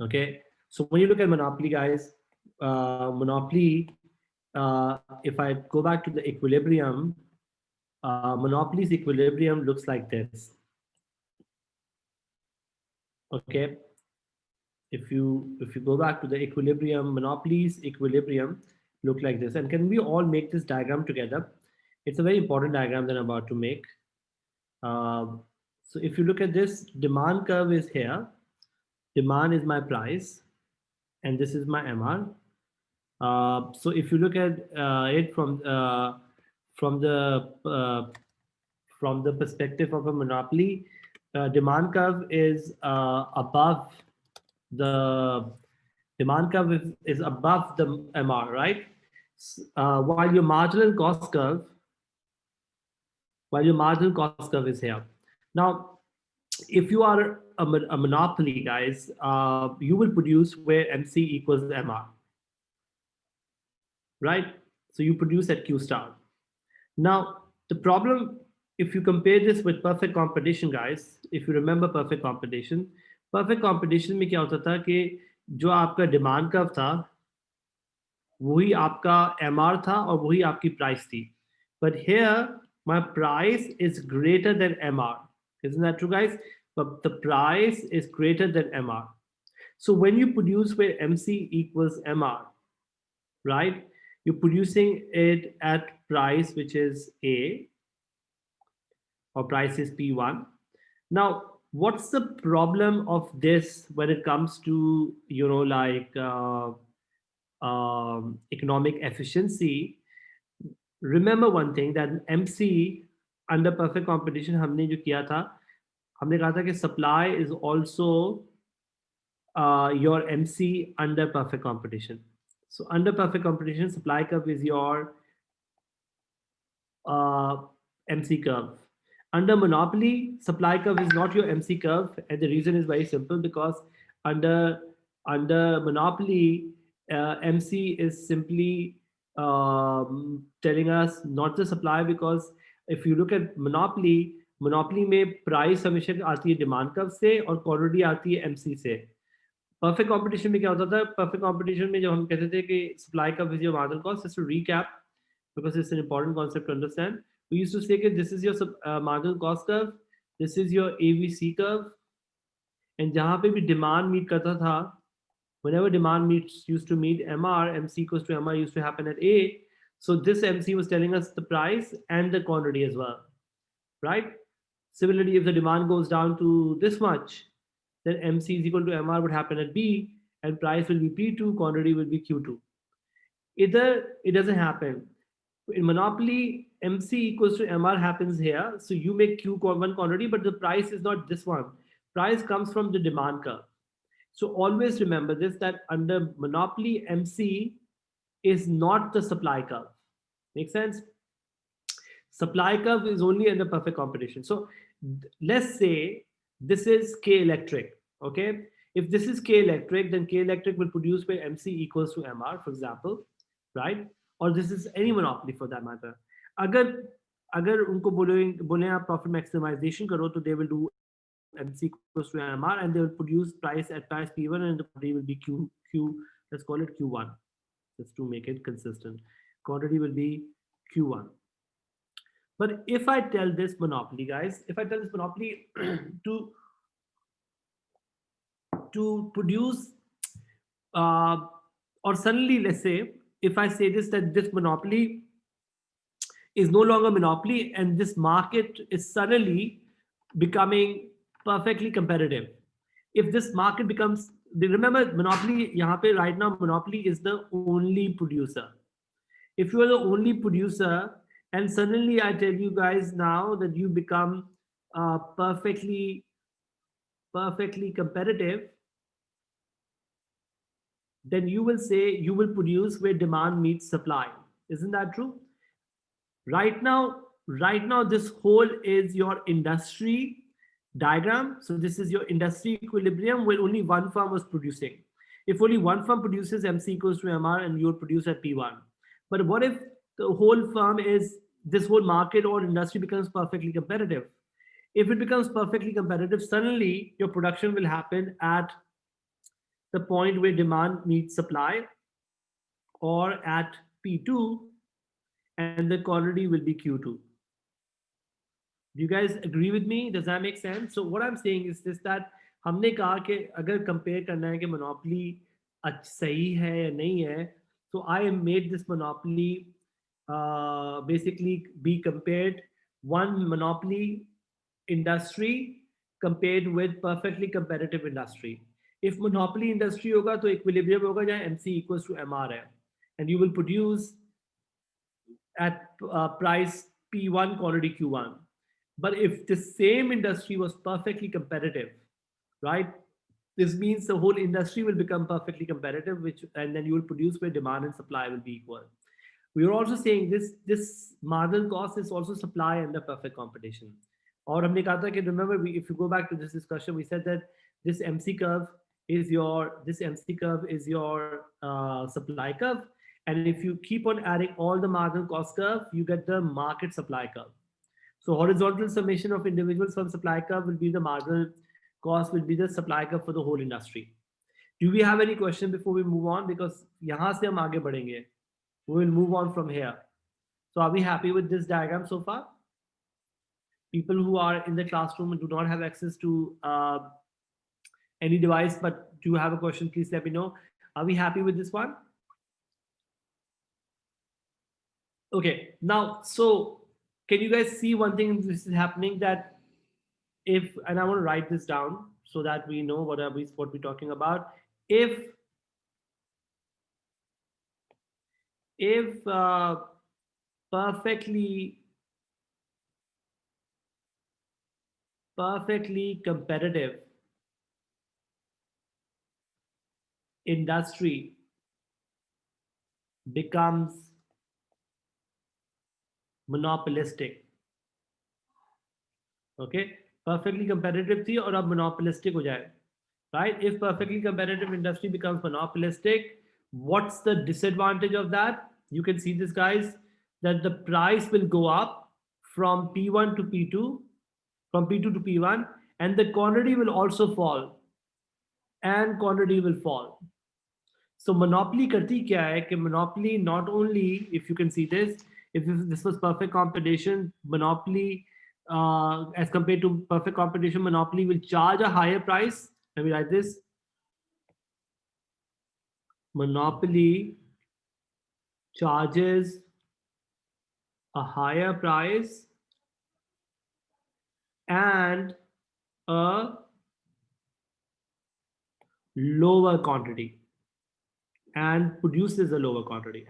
Okay, so when you look at monopoly, guys, monopoly. If I go back to the equilibrium, monopoly's equilibrium looks like this. Okay, if you go back to the equilibrium, monopoly's equilibrium look like this. And can we all make this diagram together? It's a very important diagram that I'm about to make. Uh, so if you look at this, demand curve is here. Demand is my price, and this is my MR. So if you look at it from the uh, from the perspective of a monopoly, demand curve is above the demand curve is above the MR, right? While your marginal cost curve, is here. Now, if you are a monopoly, guys, you will produce where MC equals MR, right? So you produce at Q star. Now, the problem, if you compare this with perfect competition, guys, if you remember perfect competition में क्या होता था कि जो आपका demand curve था वही आपका MR था और वही आपकी प्राइस थी. But here, my price is greater than MR. Isn't that true, guys? But the price is greater than MR. So when you produce where MC equals MR, right? You're producing it at price which is A, or price is P1. Now, what's the problem of this when it comes to, economic efficiency? Remember one thing, that MC under perfect competition हमने जो किया था, हमने कहा था कि supply is also your MC under perfect competition. So under perfect competition, supply curve is your uh, MC curve. Under monopoly, supply curve is not your MC curve, and the reason is very simple, because under monopoly, MC is simply telling us not the supply, because if you look at monopoly, में price हमेशा आती है demand curve से और quantity आती है MC से. Perfect competition में क्या होता था? Perfect competition में जब हम कहते थे कि supply curve is your marginal cost, just to recap, because it's an important concept to understand. We used to say that this is your marginal cost curve, this is your AVC curve, and जहाँ पे भी demand meet करता था, whenever demand meets used to meet MR, MC equals to MR used to happen at A. So this MC was telling us the price and the quantity as well, right? Similarly, if the demand goes down to this much, then MC is equal to MR would happen at B, and price will be P2, quantity will be Q2. Either it doesn't happen. In monopoly, MC equals to MR happens here. So you make Q1 quantity, but the price is not this one. Price comes from the demand curve. So always remember this, that under monopoly, MC is not the supply curve. Make sense? Supply curve is only under perfect competition. So let's say this is K electric. Okay. If this is K electric, then K electric will produce where MC equals to MR, for example, right? Or this is any monopoly for that matter. अगर अगर उनको बोले आप profit maximization करो, तो they will do MC equals to MR, and they will produce price at price P1, and the quantity will be Q. Let's call it Q1, just to make it consistent. Quantity will be Q1. But if I tell this monopoly, guys, if I tell this monopoly to produce, uh, or suddenly, let's say, if I say this, that this monopoly is no longer monopoly, and this market is suddenly becoming perfectly competitive. If this market becomes, remember, monopoly यहाँ पे right now, monopoly is the only producer. If you are the only producer, and suddenly I tell you guys now that you become perfectly competitive, then you will say you will produce where demand meets supply. Isn't that true? Right now, this whole is your industry diagram. So this is your industry equilibrium where only one firm was producing. If only one firm produces, MC equals to MR, and you'll produce at P1. But what if the whole firm is, this whole market or industry becomes perfectly competitive? If it becomes perfectly competitive, suddenly your production will happen at the point where demand meets supply, or at P2, and the quantity will be Q2. Do you guys agree with me? Does that make sense? So what I'm saying is this, that हमने कहा कि अगर compare करना है कि monopoly सही है या नहीं है, so I made this monopoly basically be compared one monopoly industry compared with perfectly competitive industry. If monopoly industry होगा तो equilibrium होगा जहाँ MC equals to MR है, and you will produce at price P1 quantity Q1. But if the same industry was perfectly competitive, right? This means the whole industry will become perfectly competitive, which and then you will produce where demand and supply will be equal. We are also saying this marginal cost is also supply under perfect competition. Or हमने कहा था कि remember if you go back to this discussion, we said that this MC curve is your supply curve, and if you keep on adding all the marginal cost curve, you get the market supply curve. So horizontal summation of individuals from supply curve will be the marginal cost, will be the supply curve for the whole industry. Do we have any question before we move on? Because यहाँ से हम आगे बढ़ेंगे. We will move on from here. So are we happy with this diagram so far? People who are in the classroom and do not have access to any device but do have a question, please let me know. Are we happy with this one? Okay, now, so can you guys see one thing this is happening, that if, and I want to write this down so that we know what we're talking about. If perfectly competitive industry becomes monopolistic, okay, perfectly competitive थी और अब monopolistic हो जाए, right? If perfectly competitive industry becomes monopolistic, what's the disadvantage of that? You can see this, guys, that the price will go up from P1 to P2, from P2 to P1, and the quantity will also fall, and quantity will fall. So monopoly करती क्या है कि monopoly not only, if you can see this, if this was perfect competition, monopoly as compared to perfect competition, monopoly will charge a higher price. Let me write this. Monopoly charges a higher price and a lower quantity, and produces a lower quantity,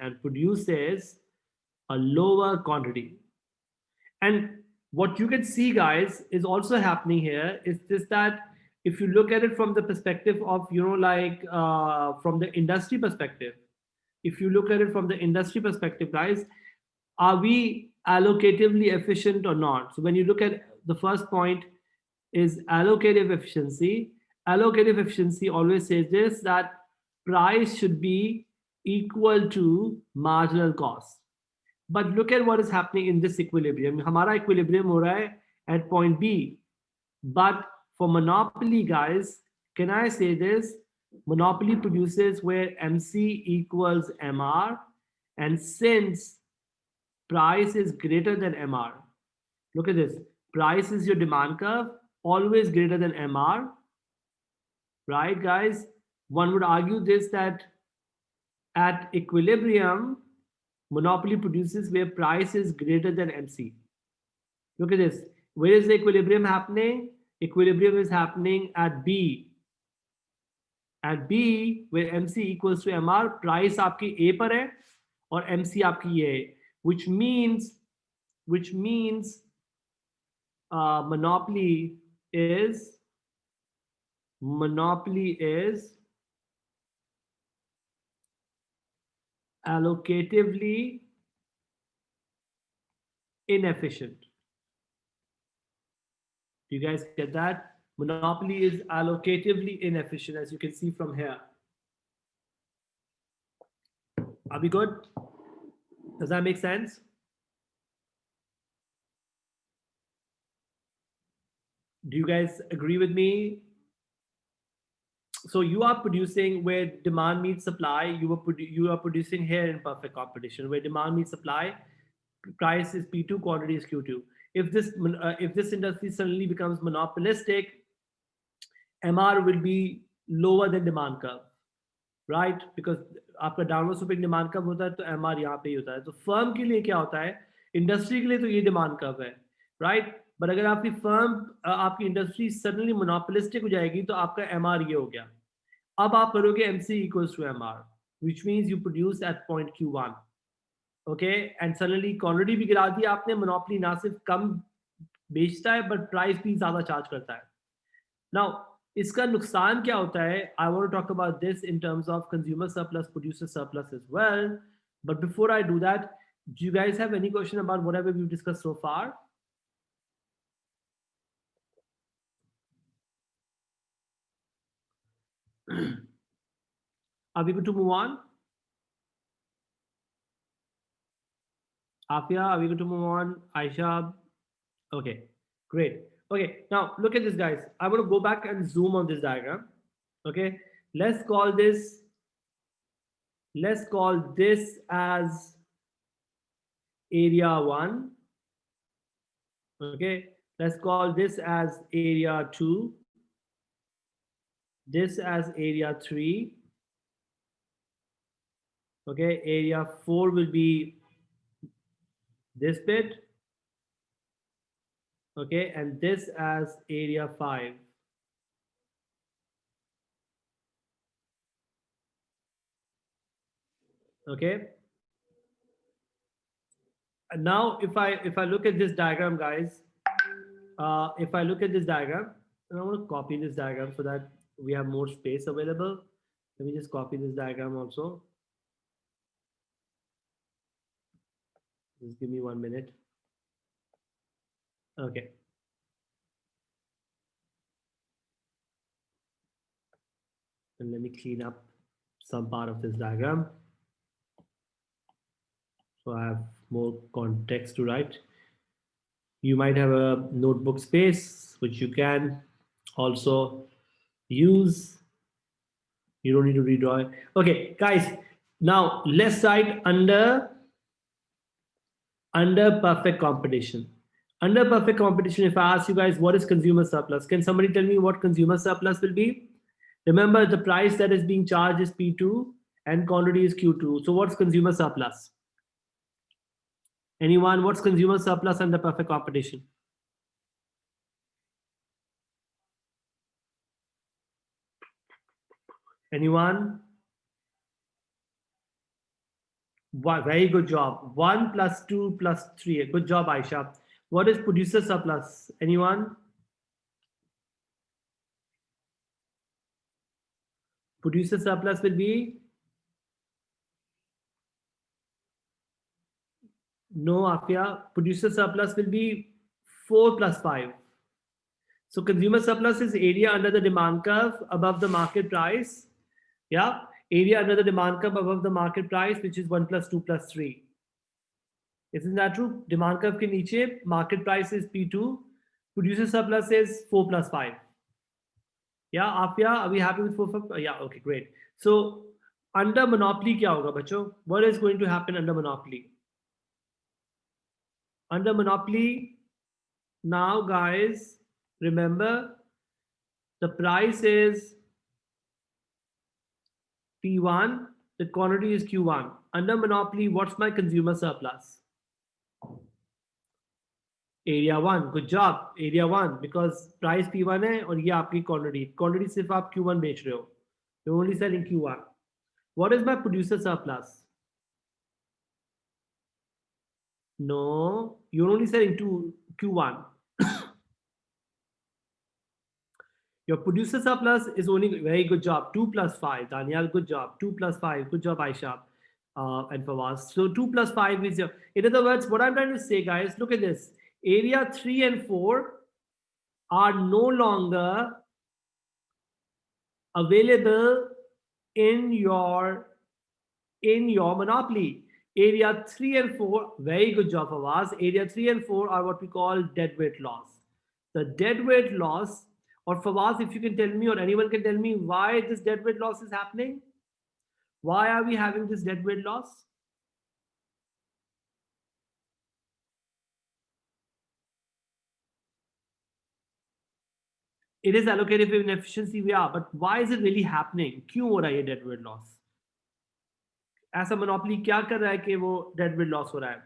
And what you can see, guys, is also happening here is this, that if you look at it from the perspective of, from the industry perspective, guys, are we allocatively efficient or not? So when you look at the first point is allocative efficiency. Allocative efficiency always says this, that price should be equal to marginal cost. But look at what is happening in this equilibrium. हमारा equilibrium हो रहा है at point B. But for monopoly, guys, can I say this? Monopoly produces where MC equals MR. And since price is greater than MR, look at this. Price is your demand curve, always greater than MR. Right, guys? One would argue this, that at equilibrium, monopoly produces where price is greater than MC. Look at this. Where is the equilibrium happening? Equilibrium is happening at B. At B, where MC equals to MR, price आपकी A पर है और MC आपकी ये है, which means monopoly is allocatively inefficient. Do you guys get that? Monopoly is allocatively inefficient, as you can see from here. Are we good? Does that make sense? Do you guys agree with me? So you are producing where demand meets supply. You are producing here in perfect competition where demand meets supply. Price is P2, quantity is Q2. If this industry suddenly becomes monopolistic, MR will be lower than demand curve, right? Because आपका downward sweeping demand curve होता है तो MR यहाँ पे ही होता है. तो firm के लिए क्या होता है, इंडस्ट्री के लिए तो ये डिमांड कर्व है, राइट? बट अगर आपकी फर्म आपकी इंडस्ट्री सडनली मोनोपोलिस्टिक हो जाएगी तो आपका एमआर ये हो गया. अब आप करोगे MC equals to MR, which means you produce at point Q1, okay? And suddenly quantity भी गिरा दी आपने. मोनोपोली ना सिर्फ कम बेचता है बट प्राइस भी ज्यादा चार्ज करता है. Now, इसका नुकसान क्या होता है? I want to talk about this in terms of consumer surplus, producer surplus as well. But before I do that, do you guys have any question about whatever we've discussed so far? Are we good to move on? Afia, are we good to move on? Aisha? Okay, great. Okay, now look at this, guys. I want to go back and zoom on this diagram. Okay, let's call this as area 1. Okay, let's call this as area 2, this as area 3. Okay, area 4 will be this bit. Okay, and this as area 5. Okay, and now if I look at this diagram, guys, if I look at this diagram, and I want to copy this diagram so that we have more space available. Let me just copy this diagram also. Just give me 1 minute. Okay. And let me clean up some part of this diagram, so I have more context to write. You might have a notebook space, which you can also use. You don't need to redraw it. Okay, guys, now let's write under perfect competition. Under perfect competition, if I ask you guys what is consumer surplus, can somebody tell me what consumer surplus will be? Remember, the price that is being charged is P2 and quantity is Q2. So what's consumer surplus? Anyone? What's consumer surplus under perfect competition? Anyone? Very good job. 1 plus 2 plus 3. Good job, Aisha. What is producer surplus? Anyone? Producer surplus will be? No, Afia. Producer surplus will be 4 plus 5. So consumer surplus is area under the demand curve above the market price. Yeah, area under the demand curve above the market price, which is 1 plus 2 plus 3. Isn't that true? Demand curve ke niche, market price is P2. Producer surplus is 4 plus 5. Yeah, Afia, are we happy with 4? Yeah, okay, great. So under monopoly kya hoga, bacho? What is going to happen under monopoly? Under monopoly, now guys, remember the price is P1, the quantity is Q1. Under monopoly, what's my consumer surplus? Area 1. Good job. Area 1, because price P1 है और ये आपकी quantity. Quantity सिर्फ आप Q1 बेच रहे हो. You're only selling Q1. What is my producer surplus? No, you're only selling Q1. Your producer surplus is only, very good job, 2 plus 5. Daniel, good job. 2 plus 5. Good job, Aisha and Fawaz. So 2 plus 5 is your, in other words, what I'm trying to say, guys, look at this. Area 3 and 4 are no longer available in your monopoly. Area 3 and 4, very good job, Fawaz. Area 3 and 4 are what we call deadweight loss. The deadweight loss Or Fawaz, if you can tell me, or anyone can tell me, why this deadweight loss is happening? Why are we having this deadweight loss? It is allocative inefficiency, yeah, but why is it really happening? क्यों हो रहा है ये deadweight loss? ऐसा monopoly क्या कर रहा है कि वो deadweight loss हो रहा है?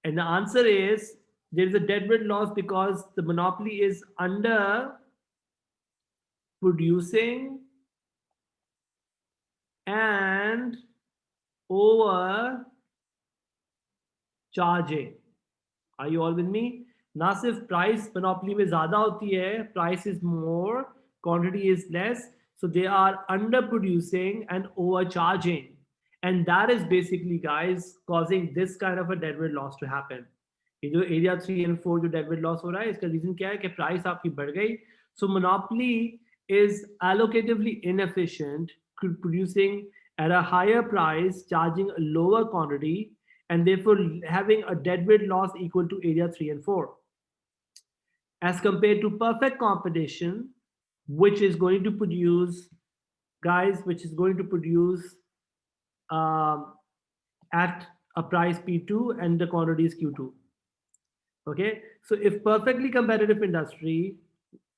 And the answer is, there is a deadweight loss because the monopoly is under producing and over charging. Are you all with me? ना सिर्फ प्राइस मोनोपोली में ज्यादा होती है, price is more, quantity is less, so they are underproducing and overcharging, and that is basically, guys, causing this kind of a deadweight loss to happen. ये जो area 3 and 4 जो deadweight loss हो रहा है, इसका रीजन क्या है कि प्राइस आपकी बढ़ गई. So monopoly is allocatively inefficient, producing at a higher price, charging a lower quantity, and therefore having a deadweight loss equal to area 3 and 4. As compared to perfect competition, which is going to produce, guys, which is going to produce um, at a price P2 and the quantity is Q2. Okay, so if perfectly competitive industry,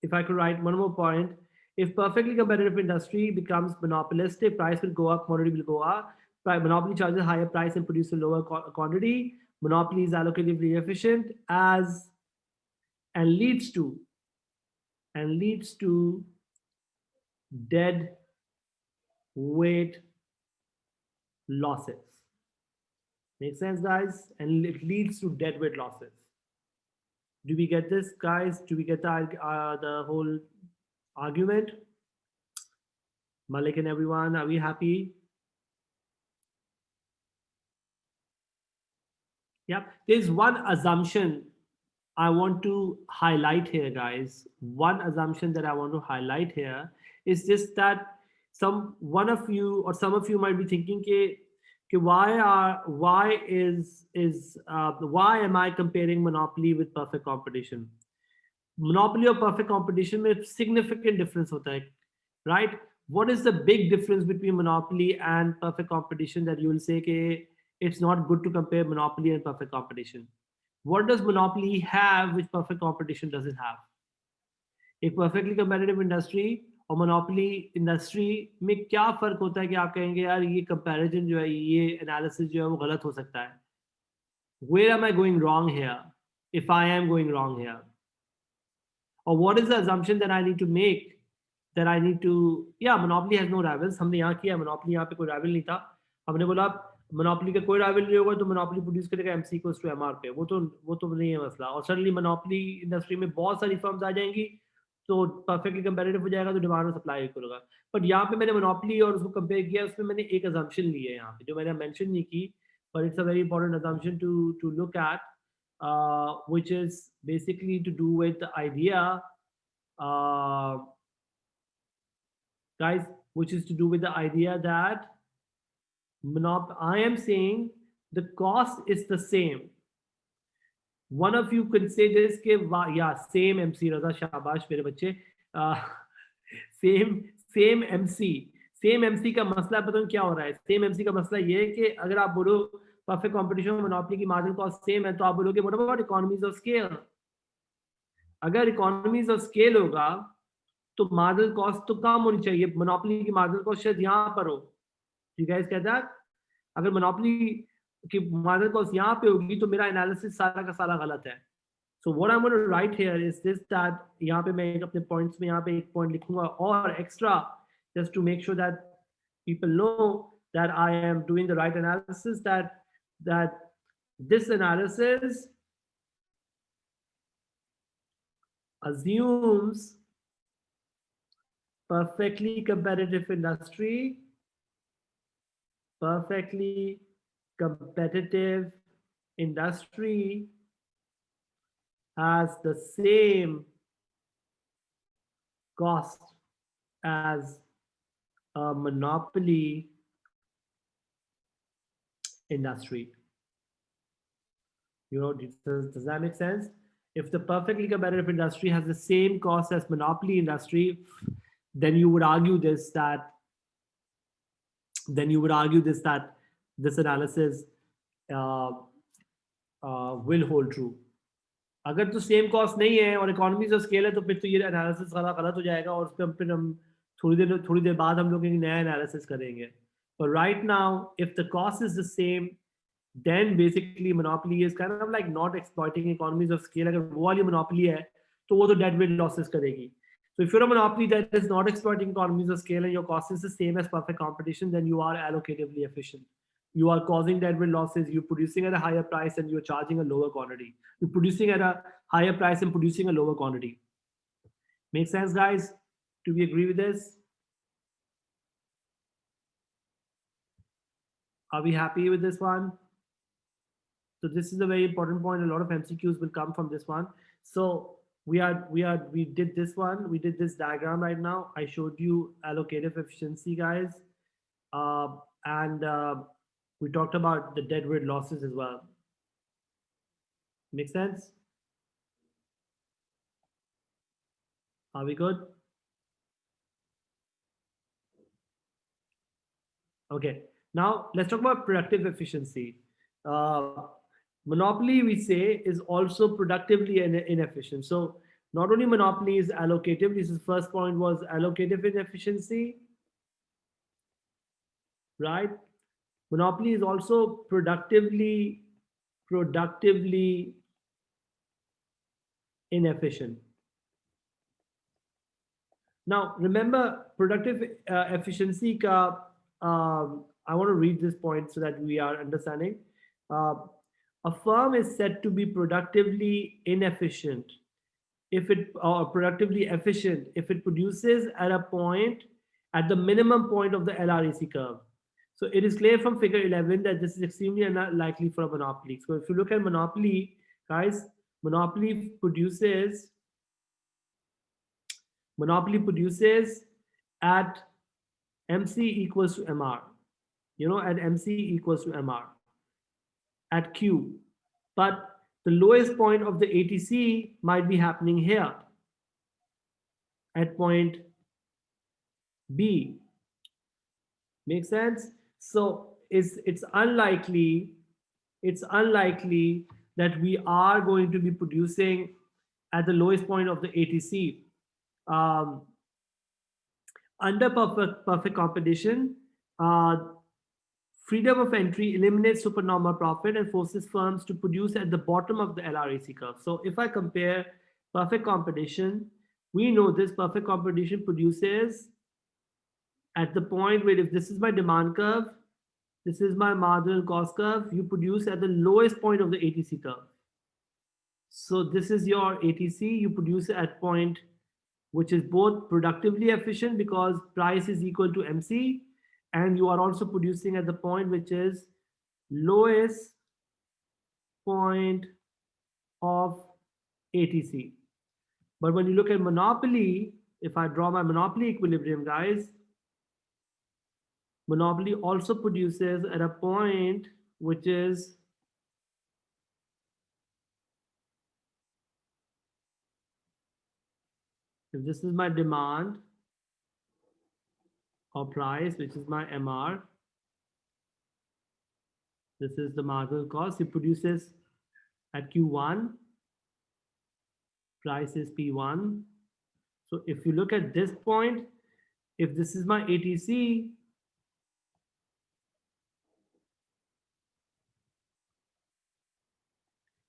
if I could write one more point, if perfectly competitive industry becomes monopolistic, price will go up, quantity will go up. Monopoly charges higher price and produces a lower quantity. Monopoly is allocatively efficient as and leads to dead weight losses. Make sense, guys? And it leads to dead weight losses. Do we get this, guys? Do we get the whole argument? Malik and everyone, are we happy? Yep. There's one assumption I want to highlight here, guys. One assumption that I want to highlight here is just that one of you or some of you might be thinking why am I comparing monopoly with perfect competition? Monopoly or perfect competition में significant difference होता है, right? What is the big difference between monopoly and perfect competition that you will say it's not good to compare monopoly and perfect competition? What does monopoly have which perfect competition doesn't have? एक perfectly competitive industry और monopoly industry में क्या फर्क होता है कि आप कहेंगे यार ये comparison जो है, ये analysis जो है वो गलत हो सकता है? Where am I going wrong here? If I am going wrong here, or what is the assumption that I need to make? That I need to, yeah, monopoly has no rivals. हमने यहाँ किया, monopoly यहाँ पे कोई rival नहीं था. हमने बोला monopoly का कोई rival नहीं होगा तो monopoly produce करेगा MC equals to MR पे. वो तो नहीं है मसला. और suddenly monopoly industry में बहुत सारी firms आ जाएंगी तो perfectly competitive हो जाएगा तो demand और supply equal होगा. But यहाँ पे मैंने monopoly और उसको compare किया, उसमें मैंने एक assumption ली है यहाँ पे जो मैंने mention नहीं की, but it's a very important assumption to look at, which is basically to do with the idea, guys, which is to do with the idea that I am saying the cost is the same. One of you could say this yeah, same MC Raza, shabash mere bachche. Same MC. Same MC का मसला पता क्या हो रहा है? Same MC का मसला ये है कि अगर आप बोलो परफेक्ट कंपटीशन में मोनोपोली की मार्जिन कॉस्ट सेम है तो आप बोलोगे what about economies of scale? अगर इकोनॉमीज ऑफ स्केल होगा तो मार्जिनल कॉस्ट तो कम होनी चाहिए. मोनोपोली की मार्जिनल कॉस्ट शायद यहाँ पर हो. You guys get that? अगर मोनोपोली की मार्जिनल कॉस्ट यहाँ पे होगी तो मेरा एनालिसिस सारा का सारा गलत है. So what I am going to write here is this, that यहाँ पे मैं अपने पॉइंट्स में यहाँ पे एक पॉइंट लिखूंगा और extra, just to make sure that people know that I am doing the right analysis, that this analysis assumes perfectly competitive industry, perfectly competitive industry has the same cost as a monopoly industry. You know, does that make sense? If the perfectly competitive industry has the same cost as monopoly industry, then you would argue this that then you would argue that this analysis uh, will hold true. अगर तो same cost नहीं है और economies of scale है तो फिर तो ये एनालिसिस सारा गलत हो जाएगा और उस पर फिर हम थोड़ी देर बाद हम लोग एक नया एनालिसिस करेंगे. But right now, if the cost is the same, then basically monopoly is kind of like not exploiting economies of scale. अगर वो वाली monopoly है तो वो तो deadweight losses करेगी. So if you're a monopoly that is not exploiting economies of scale and your cost is the same as perfect competition, then you are allocatively efficient. You are causing deadweight losses. You're producing at a higher price and you're charging a lower quantity. You're producing at a higher price and producing a lower quantity. Make sense, guys? Do we agree with this? Are we happy with this one? So this is a very important point. A lot of MCQs will come from this one. So we did this one. We did this diagram right now. I showed you allocative efficiency, guys, and we talked about the deadweight losses as well. Make sense? Are we good? Okay. Now let's talk about productive efficiency. Uh, Monopoly, we say, is also productively inefficient. So not only monopoly is allocative. This is first point was allocative inefficiency, right? Monopoly is also productively inefficient. Now remember productive efficiency ka, I want to read this point so that we are understanding. Uh, a firm is said to be productively inefficient if it or productively efficient if it produces at a point at the minimum point of the LREC curve. So it is clear from figure 11 that this is extremely unlikely for a monopoly. So if you look at monopoly, guys, monopoly produces at MC equals to MR, at MC equals to MR at Q. But the lowest point of the ATC might be happening here at point B. Make sense? So it's unlikely that we are going to be producing at the lowest point of the ATC. Under perfect competition, freedom of entry eliminates supernormal profit and forces firms to produce at the bottom of the LREC curve. So if I compare perfect competition, we know this perfect competition produces at the point where if this is my demand curve, this is my marginal cost curve, you produce at the lowest point of the ATC curve. So this is your ATC, you produce at point which is both productively efficient because price is equal to MC, and you are also producing at the point which is lowest point of ATC. But when you look at monopoly, if I draw my monopoly equilibrium, guys, monopoly also produces at a point which is if this is my demand or price, which is my MR, this is the marginal cost. It produces at Q1, price is P1. So if you look at this point, if this is my ATC,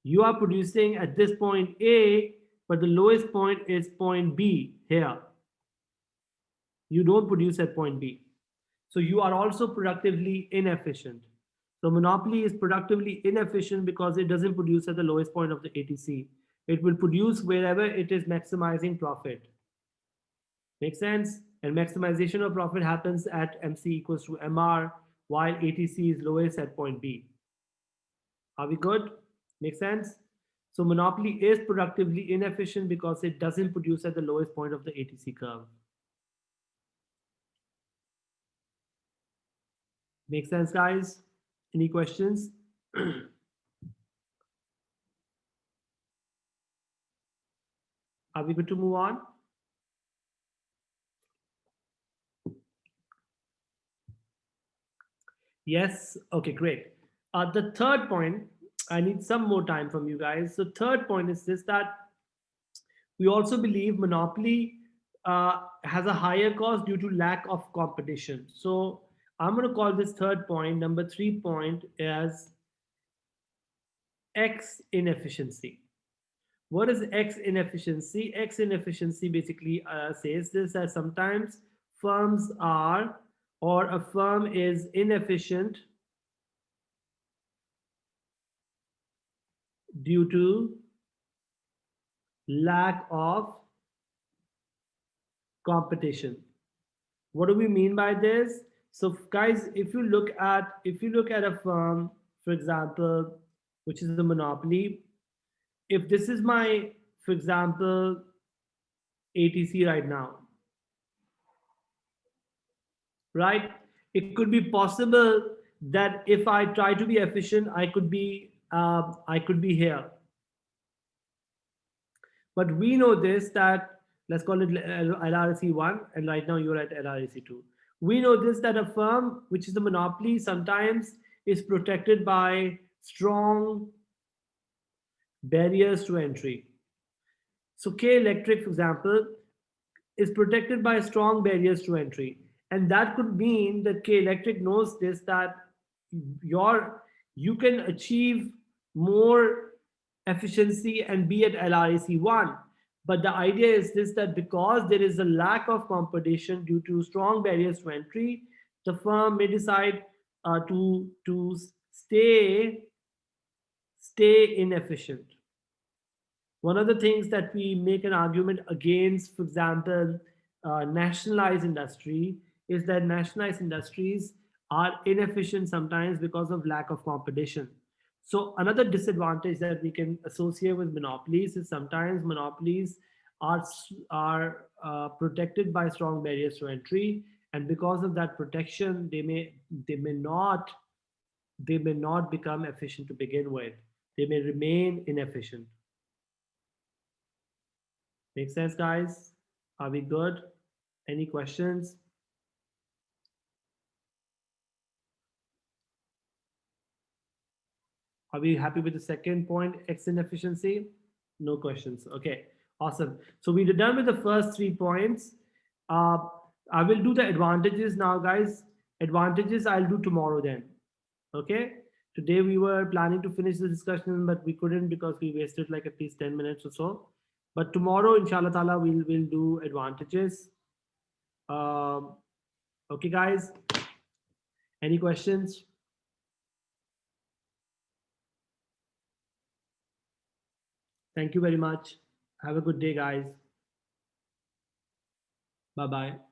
you are producing at this point A, but the lowest point is point B here. You don't produce at point B. So you are also productively inefficient. So monopoly is productively inefficient because it doesn't produce at the lowest point of the ATC. It will produce wherever it is maximizing profit. Make sense? And maximization of profit happens at MC equals to MR, while ATC is lowest at point B. Are we good? Make sense? So monopoly is productively inefficient because it doesn't produce at the lowest point of the ATC curve. Make sense, guys? Any questions? Are we good to move on? Yes. Okay, great. The third point, I need some more time from you guys. The third point is this, that we also believe monopoly has a higher cost due to lack of competition. So I'm going to call this third point, number 3 point, as X inefficiency. What is X inefficiency? X inefficiency basically says this, that sometimes firms are, or a firm is inefficient due to lack of competition. What do we mean by this? So guys, if you look at a firm, for example, which is a monopoly, if this is my, for example, ATC right now, right? It could be possible that if I try to be efficient, I could be here. But we know this, that let's call it LRC1, and right now you're at LRC2. We know this, that a firm which is a monopoly sometimes is protected by strong barriers to entry. So K Electric, for example, is protected by strong barriers to entry. And that could mean that K Electric knows this, that you can achieve more efficiency and be at LRAC1. But the idea is this, that because there is a lack of competition due to strong barriers to entry, the firm may decide to stay inefficient. One of the things that we make an argument against, for example, nationalized industry, is that nationalized industries are inefficient sometimes because of lack of competition. So another disadvantage that we can associate with monopolies is sometimes monopolies are protected by strong barriers to entry, and because of that protection, they may not become efficient to begin with. They may remain inefficient. Make sense, guys? Are we good? Any questions? Are we happy with the second point, X inefficiency? No questions. Okay, awesome. So we're done with the first 3 points. Uh, I will do the advantages now, guys. Advantages I'll do tomorrow then. Okay. Today we were planning to finish the discussion, but we couldn't because we wasted like at least 10 minutes or so. But tomorrow, inshallah ta'ala, we'll do advantages. Um, okay, guys. Any questions? Thank you very much. Have a good day, guys. Bye bye.